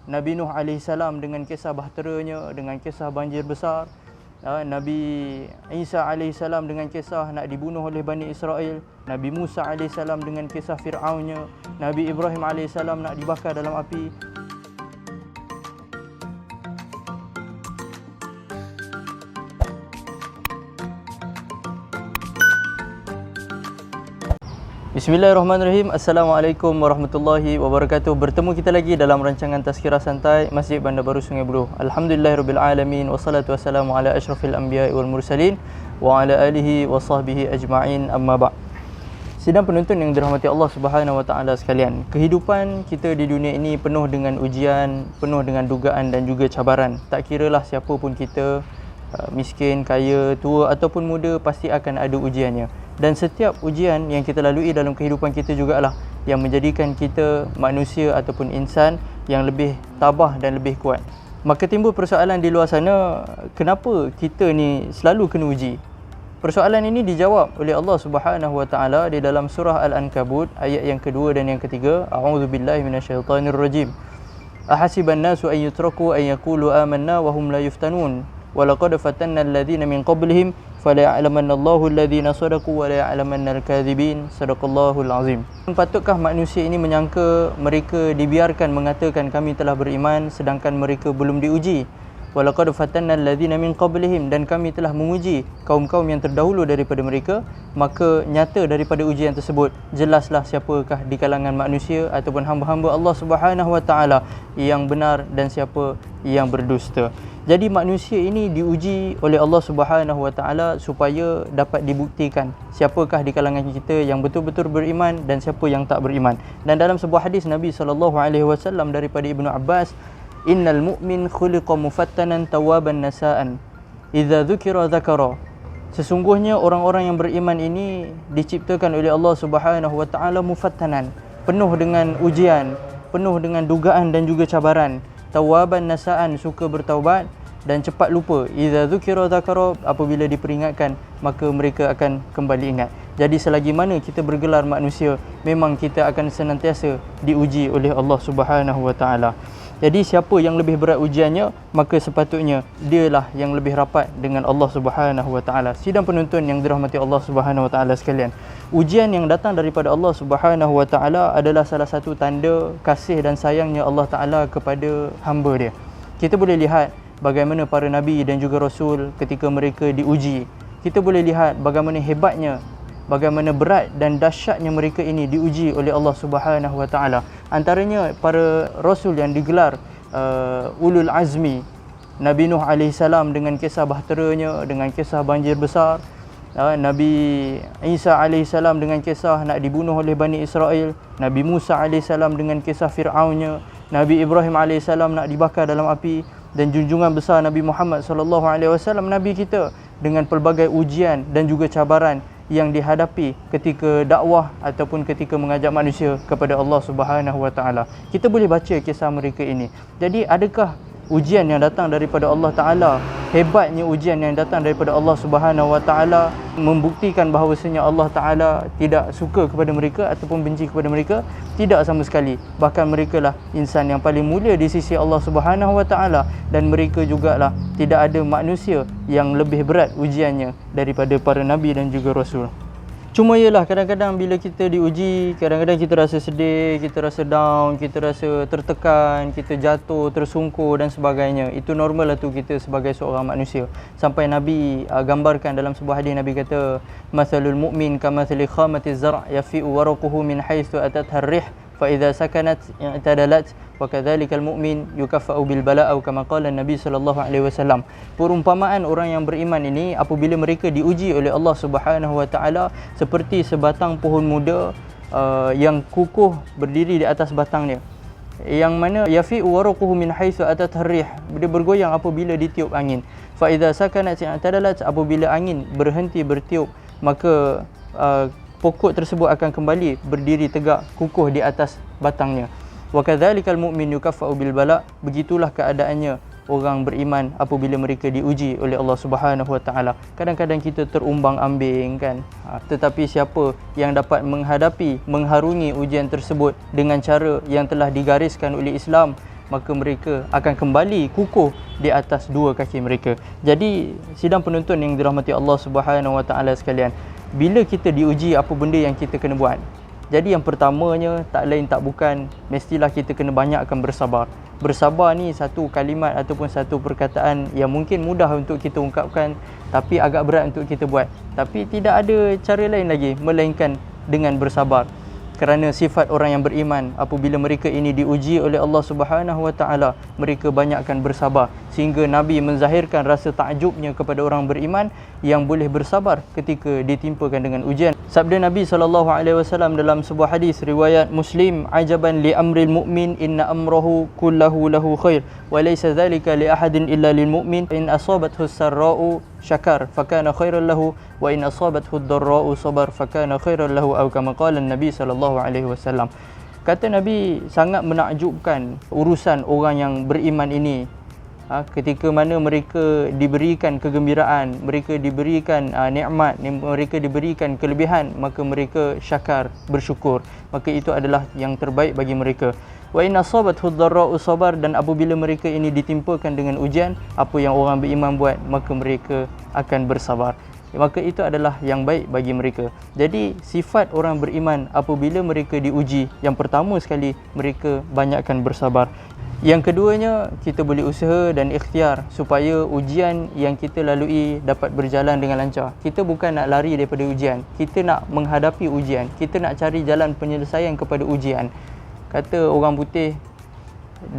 Nabi Nuh alaihissalam dengan kisah bahteranya, dengan kisah banjir besar. Nabi Isa alaihissalam dengan kisah nak dibunuh oleh Bani Israel. Nabi Musa alaihissalam dengan kisah Fir'aunnya. Nabi Ibrahim alaihissalam nak dibakar dalam api. Bismillahirrahmanirrahim. Assalamualaikum warahmatullahi wabarakatuh. Bertemu kita lagi dalam rancangan Tazkirah Santai Masjid Bandar Baru Sungai Buloh. Alhamdulillahirabbil alamin wassalatu wassalamu ala asyrafil anbiya'i wal mursalin wa ala alihi wa sahbihi ajma'in, amma ba'. Sidang penonton yang dirahmati Allah Subhanahu wa taala sekalian, kehidupan kita di dunia ini penuh dengan ujian, penuh dengan dugaan dan juga cabaran. Tak kiralah siapa pun kita, miskin, kaya, tua ataupun muda, pasti akan ada ujiannya. Dan setiap ujian yang kita lalui dalam kehidupan kita jugalah yang menjadikan kita manusia ataupun insan yang lebih tabah dan lebih kuat. Maka timbul persoalan di luar sana, kenapa kita ni selalu kena uji? Persoalan ini dijawab oleh Allah Subhanahu wa taala di dalam surah Al-Ankabut ayat yang kedua dan yang ketiga. A'udzubillahi minasyaitonirrajim. Ahasiban nasu an yutraku an yaqulu amanna wa hum la yuftanun. Wa laqad fatanna alladhina min qablihim fala ya'lamanna Allahu alladhina sadaqu wa la ya'lamanna al-kadhibin. Sadaqallahul azim. Patutkah manusia ini menyangka mereka dibiarkan mengatakan kami telah beriman sedangkan mereka belum diuji? Wa laqad fatanna alladhina min qablihim, dan kami telah menguji kaum-kaum yang terdahulu daripada mereka. Maka nyata daripada ujian tersebut, jelaslah siapakah di kalangan manusia ataupun hamba-hamba Allah Subhanahu wa taala yang benar dan siapa yang berdusta. Jadi manusia ini diuji oleh Allah Subhanahu wa taala supaya dapat dibuktikan siapakah di kalangan kita yang betul-betul beriman dan siapa yang tak beriman. Dan dalam sebuah hadis Nabi SAW daripada Ibnu Abbas, innal mu'min khuliqa mufattanan tawaban nasaan idza dzukira dzakara. Sesungguhnya orang-orang yang beriman ini diciptakan oleh Allah Subhanahu wa taala mufattanan, penuh dengan ujian, penuh dengan dugaan dan juga cabaran. Tawaban nasaan, suka bertaubat dan cepat lupa. Idza dzukira dzakara, apabila diperingatkan maka mereka akan kembali ingat. Jadi selagi mana kita bergelar manusia, memang kita akan senantiasa diuji oleh Allah Subhanahu wa taala. Jadi siapa yang lebih berat ujiannya, maka sepatutnya dialah yang lebih rapat dengan Allah Subhanahu wa taala. Sidang penonton yang dirahmati Allah Subhanahu wa taala sekalian, ujian yang datang daripada Allah Subhanahu wa taala adalah salah satu tanda kasih dan sayangnya Allah taala kepada hamba dia. Kita boleh lihat bagaimana para nabi dan juga rasul ketika mereka diuji. Kita boleh lihat bagaimana hebatnya, bagaimana berat dan dahsyatnya mereka ini diuji oleh Allah Subhanahu wa taala. Antaranya para rasul yang digelar ulul azmi, Nabi Nuh alaihissalam dengan kisah bahteranya, dengan kisah banjir besar. Nabi Isa alaihissalam dengan kisah nak dibunuh oleh Bani Israel. Nabi Musa alaihissalam dengan kisah Fir'aunnya. Nabi Ibrahim alaihissalam nak dibakar dalam api. Dan junjungan besar Nabi Muhammad SAW, Nabi kita, dengan pelbagai ujian dan juga cabaran yang dihadapi ketika dakwah ataupun ketika mengajak manusia kepada Allah Subhanahu wa taala. Kita boleh baca kisah mereka ini. Jadi adakah ujian yang datang daripada Allah taala, hebatnya ujian yang datang daripada Allah Subhanahu wa taala membuktikan bahawasanya Allah taala tidak suka kepada mereka ataupun benci kepada mereka? Tidak sama sekali. Bahkan mereka lah insan yang paling mulia di sisi Allah Subhanahu wa taala, dan mereka jugalah tidak ada manusia yang lebih berat ujiannya daripada para nabi dan juga rasul. Cuma ialah kadang-kadang bila kita diuji, kadang-kadang kita rasa sedih, kita rasa down, kita rasa tertekan, kita jatuh, tersungkur dan sebagainya. Itu normal lah tu kita sebagai seorang manusia. Sampai Nabi gambarkan dalam sebuah hadis, Nabi kata, "Mathalul mu'min kamathali khamatiz zar' yafi'u waraquhu min haitsu atatha ar-rih fa idza sakanat i'tadalat wa kadzalikal mu'min yukaffa'u bil bala'a kama qala Nabi sallallahu alaihi wasallam." Perumpamaan orang yang beriman ini apabila mereka diuji oleh Allah Subhanahu wa taala seperti sebatang pohon muda yang kukuh berdiri di atas batangnya, yang mana yafi'u waraquhu min haitsu atatha ar-rih, dia bergoyang apabila ditiup angin. Fa idza sakanat i'tadalat, apabila angin berhenti bertiup, maka pokok tersebut akan kembali berdiri tegak kukuh di atas batangnya. Wa kadzalikal mu'min yukaffa'u bil bala', begitulah keadaannya orang beriman apabila mereka diuji oleh Allah Subhanahu wa taala. Kadang-kadang kita terumbang-ambing kan. Tetapi siapa yang dapat menghadapi, mengharungi ujian tersebut dengan cara yang telah digariskan oleh Islam, maka mereka akan kembali kukuh di atas dua kaki mereka. Jadi sidang penonton yang dirahmati Allah Subhanahu Wa Taala sekalian, bila kita diuji apa benda yang kita kena buat? Jadi yang pertamanya tak lain tak bukan, mestilah kita kena banyakkan bersabar. Bersabar ni satu kalimat ataupun satu perkataan yang mungkin mudah untuk kita ungkapkan, tapi agak berat untuk kita buat. Tapi tidak ada cara lain lagi melainkan dengan bersabar. Kerana sifat orang yang beriman, apabila mereka ini diuji oleh Allah Subhanahu Wa Taala, mereka banyakkan bersabar, sehingga Nabi menzahirkan rasa takjubnya kepada orang beriman yang boleh bersabar ketika ditimpakan dengan ujian. Sabda Nabi SAW dalam sebuah hadis riwayat Muslim, "Ajaban li amril mu'min, inna amrahu kullahu lahu khair, wa laysa dhalika li ahadin illa lil mu'min, in asabathu sarra'u syakar fakana khairan lahu, wa in asabathu ad-dharra'u sabar fakana khairan lahu," atau kama qala Nabi SAW. Kata Nabi, sangat menakjubkan urusan orang yang beriman ini. Ketika mana mereka diberikan kegembiraan, mereka diberikan nikmat, mereka diberikan kelebihan, maka mereka syakar, bersyukur. Maka itu adalah yang terbaik bagi mereka. Wa in asabathu ad-dharra'u sabar, dan apabila mereka ini ditimpakan dengan ujian, apa yang orang beriman buat, maka mereka akan bersabar. Maka itu adalah yang baik bagi mereka. Jadi sifat orang beriman apabila mereka diuji, yang pertama sekali mereka banyakkan bersabar. Yang keduanya, kita boleh usaha dan ikhtiar supaya ujian yang kita lalui dapat berjalan dengan lancar. Kita bukan nak lari daripada ujian, kita nak menghadapi ujian, kita nak cari jalan penyelesaian kepada ujian. Kata orang putih,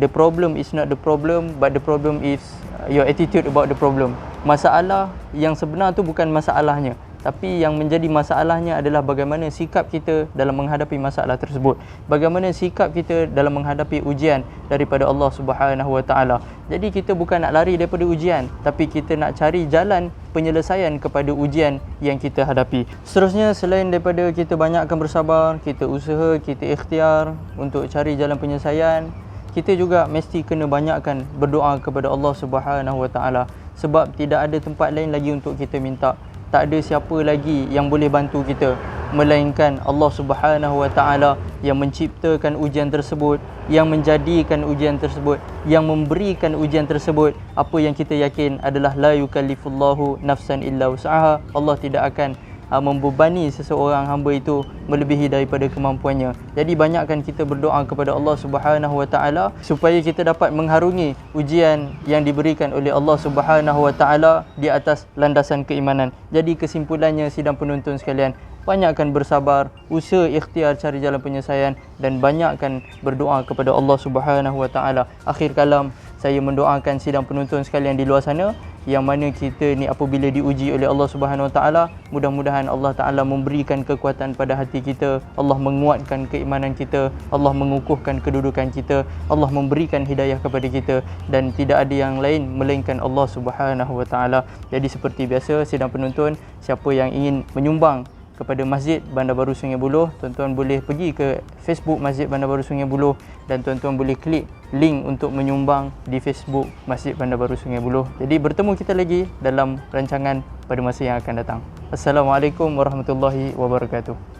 the problem is not the problem, but the problem is your attitude about the problem. Masalah yang sebenar tu bukan masalahnya, tapi yang menjadi masalahnya adalah bagaimana sikap kita dalam menghadapi masalah tersebut. Bagaimana sikap kita dalam menghadapi ujian daripada Allah Subhanahu Wa Taala. Jadi kita bukan nak lari daripada ujian, tapi kita nak cari jalan penyelesaian kepada ujian yang kita hadapi. Seterusnya, selain daripada kita banyakkan bersabar, kita usaha, kita ikhtiar untuk cari jalan penyelesaian, kita juga mesti kena banyakkan berdoa kepada Allah Subhanahu Wa Taala. Sebab tidak ada tempat lain lagi untuk kita minta. Tak ada siapa lagi yang boleh bantu kita melainkan Allah Subhanahu Wa Taala yang menciptakan ujian tersebut, yang menjadikan ujian tersebut, yang memberikan ujian tersebut. Apa yang kita yakin adalah la yukallifullahu nafsan illa wus'aha. Allah tidak akan membebani seseorang hamba itu melebihi daripada kemampuannya. Jadi banyakkan kita berdoa kepada Allah Subhanahu Wa Taala supaya kita dapat mengharungi ujian yang diberikan oleh Allah Subhanahu Wa Taala di atas landasan keimanan. Jadi kesimpulannya, sidang penonton sekalian, banyakkan bersabar, usaha ikhtiar cari jalan penyelesaian, dan banyakkan berdoa kepada Allah Subhanahu Wa Taala. Akhir kalam, saya mendoakan sidang penonton sekalian di luar sana, yang mana kita ni apabila diuji oleh Allah Subhanahu Wa Taala, mudah-mudahan Allah Taala memberikan kekuatan pada hati kita, Allah menguatkan keimanan kita, Allah mengukuhkan kedudukan kita, Allah memberikan hidayah kepada kita, dan tidak ada yang lain melainkan Allah Subhanahu Wa Taala. Jadi seperti biasa, sidang penonton, siapa yang ingin menyumbang kepada Masjid Bandar Baru Sungai Buloh, tuan-tuan boleh pergi ke Facebook Masjid Bandar Baru Sungai Buloh, dan tuan-tuan boleh klik link untuk menyumbang di Facebook Masjid Bandar Baru Sungai Buloh. Jadi bertemu kita lagi dalam rancangan pada masa yang akan datang. Assalamualaikum warahmatullahi wabarakatuh.